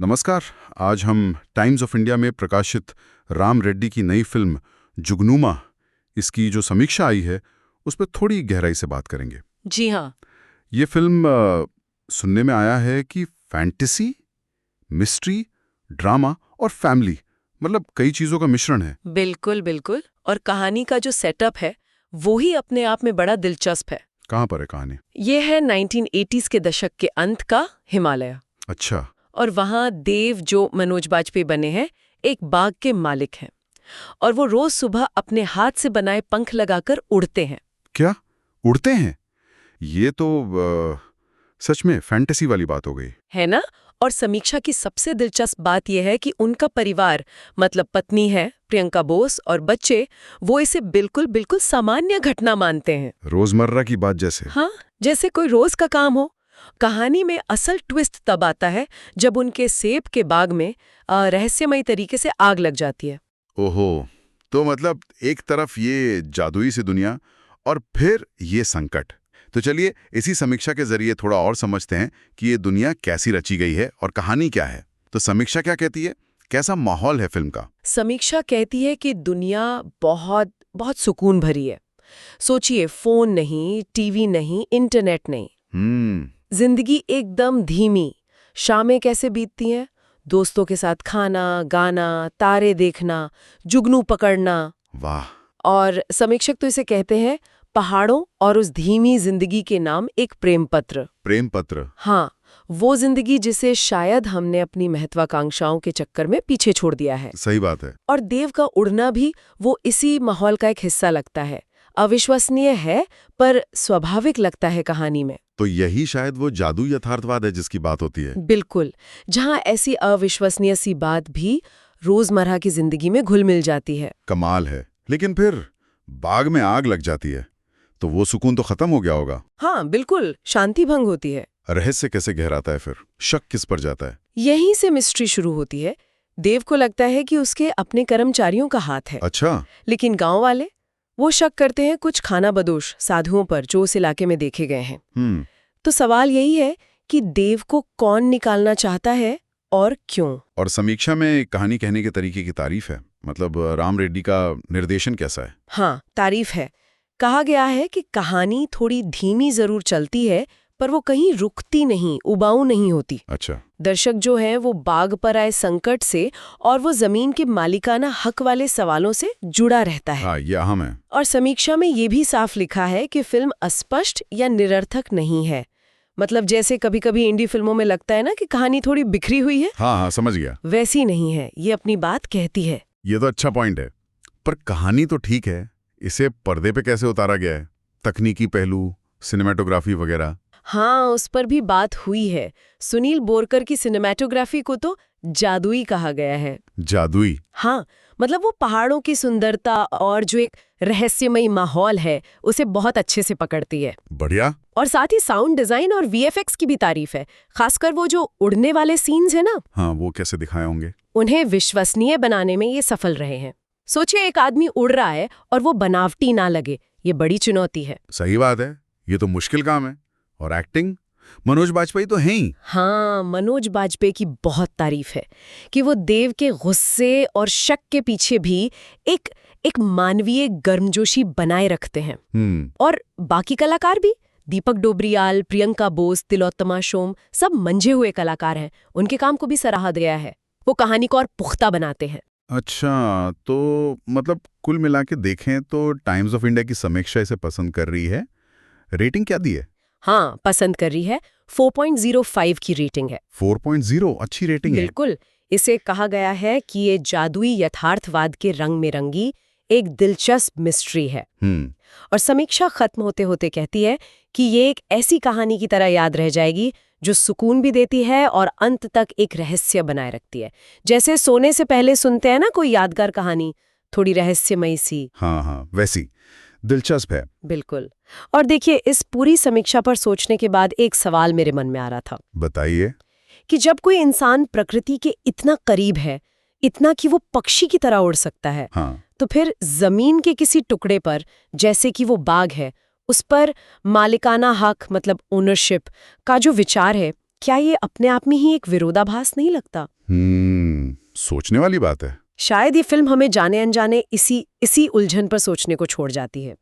नमस्कार। आज हम टाइम्स ऑफ इंडिया में प्रकाशित राम रेड्डी की नई फिल्म जुगनूमा, इसकी जो समीक्षा आई है उस पर थोड़ी गहराई से बात करेंगे। जी हाँ। ये फिल्म सुनने में आया है कि फैंटेसी, मिस्ट्री, ड्रामा और फैमिली, मतलब कई चीज़ों का मिश्रण है। बिल्कुल बिल्कुल। और कहानी का जो सेटअप है वो ही अपने आप में बड़ा दिलचस्प है। कहाँ पर है कहानी? ये है 1980s के दशक के अंत का हिमालय। अच्छा। और वहाँ देव, जो मनोज बाजपेयी बने हैं, एक बाग के मालिक हैं। और वो रोज सुबह अपने हाथ से बनाए पंख लगाकर उड़ते हैं। क्या उड़ते हैं? ये तो सच में फैंटेसी वाली बात हो गई है ना? और समीक्षा की सबसे दिलचस्प बात यह है कि उनका परिवार, मतलब पत्नी है प्रियंका बोस और बच्चे, वो इसे बिल्कुल बिल्कुल सामान्य घटना मानते हैं। रोजमर्रा की बात जैसे। हाँ, जैसे कोई रोज का काम हो। कहानी में असल ट्विस्ट तब आता है जब उनके सेब के बाग में रहस्यमयी तरीके से आग लग जाती है। ओहो, तो मतलब एक तरफ ये जादुई सी दुनिया और फिर ये संकट। तो चलिए इसी समीक्षा के जरिए थोड़ा और समझते हैं कि ये दुनिया कैसी रची गई है और कहानी क्या है। तो समीक्षा क्या कहती है, कैसा माहौल है फिल्म का? समीक्षा कहती है कि दुनिया बहुत बहुत सुकून भरी है। सोचिए, फोन नहीं, टीवी नहीं, इंटरनेट नहीं। जिंदगी एकदम धीमी। शामें कैसे बीतती हैं? दोस्तों के साथ खाना, गाना, तारे देखना, जुगनू पकड़ना। वाह। और समीक्षक तो इसे कहते हैं पहाड़ों और उस धीमी जिंदगी के नाम एक प्रेम पत्र। प्रेम पत्र। हाँ, वो जिंदगी जिसे शायद हमने अपनी महत्वाकांक्षाओं के चक्कर में पीछे छोड़ दिया है। सही बात है। और देव का उड़ना भी वो इसी माहौल का एक हिस्सा लगता है। अविश्वसनीय है पर स्वाभाविक लगता है कहानी में। तो यही शायद वो जादू यथार्थवाद है जिसकी बात होती है। बिल्कुल, जहाँ ऐसी अविश्वसनीय सी बात भी रोजमर्रा की जिंदगी में घुल मिल जाती है। कमाल है। लेकिन फिर बाग में आग लग जाती है तो वो सुकून तो खत्म हो गया होगा। हाँ बिल्कुल, शांति भंग होती है। रहस्य कैसे गहराता है फिर? शक किस पर जाता है? यहीं से मिस्ट्री शुरू होती है। देव को लगता है कि उसके अपने कर्मचारियों का हाथ है। अच्छा। लेकिन गांव वाले वो शक करते हैं कुछ खानाबदोश साधुओं पर जो उस इलाके में देखे गए हैं। तो सवाल यही है कि देव को कौन निकालना चाहता है और क्यों? और समीक्षा में कहानी कहने के तरीके की तारीफ है। मतलब राम रेड्डी का निर्देशन कैसा है? हाँ, तारीफ है। कहा गया है कि कहानी थोड़ी धीमी जरूर चलती है पर वो कहीं रुकती नहीं, उबाऊ नहीं होती। अच्छा। दर्शक जो है वो बाग पर आए संकट से और वो जमीन के मालिकाना हक वाले सवालों से जुड़ा रहता है। हाँ, ये अहम है। और समीक्षा में ये भी साफ लिखा है कि फिल्म अस्पष्ट या निरर्थक नहीं है। मतलब जैसे कभी कभी इंडी फिल्मों में लगता है ना कि कहानी थोड़ी बिखरी हुई है। हाँ हाँ, समझ गया। वैसी नहीं है, ये अपनी बात कहती है। ये तो अच्छा पॉइंट है। पर कहानी तो ठीक है, इसे पर्दे पे कैसे उतारा गया है? तकनीकी पहलू, सिनेमेटोग्राफी वगैरह। हाँ, उस पर भी बात हुई है। सुनील बोरकर की सिनेमेटोग्राफी को तो जादुई कहा गया है। जादुई? हाँ, मतलब वो पहाड़ों की सुंदरता और जो एक रहस्यमयी माहौल है उसे बहुत अच्छे से पकड़ती है। बढ़िया। और साथ ही साउंड डिजाइन और वीएफएक्स की भी तारीफ है। खासकर वो जो उड़ने वाले सीन्स है ना, हाँ, वो कैसे दिखाए होंगे? उन्हें विश्वसनीय बनाने में ये सफल रहे हैं। सोचिए, एक आदमी उड़ रहा है और वो बनावटी ना लगे, ये बड़ी चुनौती है। सही बात है, ये तो मुश्किल काम है। और एक्टिंग? मनोज बाजपेयी तो हैं ही। हाँ, मनोज बाजपेयी की बहुत तारीफ है कि वो देव के गुस्से और शक के पीछे भी एक मानवीय गर्मजोशी बनाए रखते हैं। और बाकी कलाकार भी, दीपक डोबरियाल, प्रियंका बोस, तिलोत्तमा शोम, सब मंझे हुए कलाकार हैं। उनके काम को भी सराहा गया है। वो कहानी को और पुख्ता बनाते हैं। अच्छा, तो मतलब कुल मिला के देखें तो टाइम्स ऑफ इंडिया की समीक्षा इसे पसंद कर रही है। रेटिंग क्या दी है? हाँ, पसंद कर रही है। 4.05 की रेटिंग है। 4.0 अच्छी रेटिंग है। बिल्कुल। इसे कहा गया है कि ये जादुई यथार्थवाद के रंग में रंगी एक दिलचस्प मिस्ट्री है। और समीक्षा खत्म होते होते कहती है कि ये एक ऐसी कहानी की तरह याद रह जाएगी जो सुकून भी देती है और अंत तक एक रहस्य बनाए रखती है। जैसे सोने से पहले सुनते हैं ना कोई यादगार कहानी, थोड़ी रहस्यमयी सी। हाँ हाँ, वैसी। दिलचस्प है। बिल्कुल। और देखिए, इस पूरी समीक्षा पर सोचने के बाद एक सवाल मेरे मन में आ रहा था। बताइए। कि जब कोई इंसान प्रकृति के इतना करीब है, इतना कि वो पक्षी की तरह उड़ सकता है, हाँ। तो फिर जमीन के किसी टुकड़े पर, जैसे कि वो बाग है, उस पर मालिकाना हक मतलब ओनरशिप का जो विचार है, क्या ये अपने आप में ही एक विरोधाभास नहीं लगता? सोचने वाली बात है। शायद ये फिल्म हमें जाने अनजाने इसी उलझन पर सोचने को छोड़ जाती है।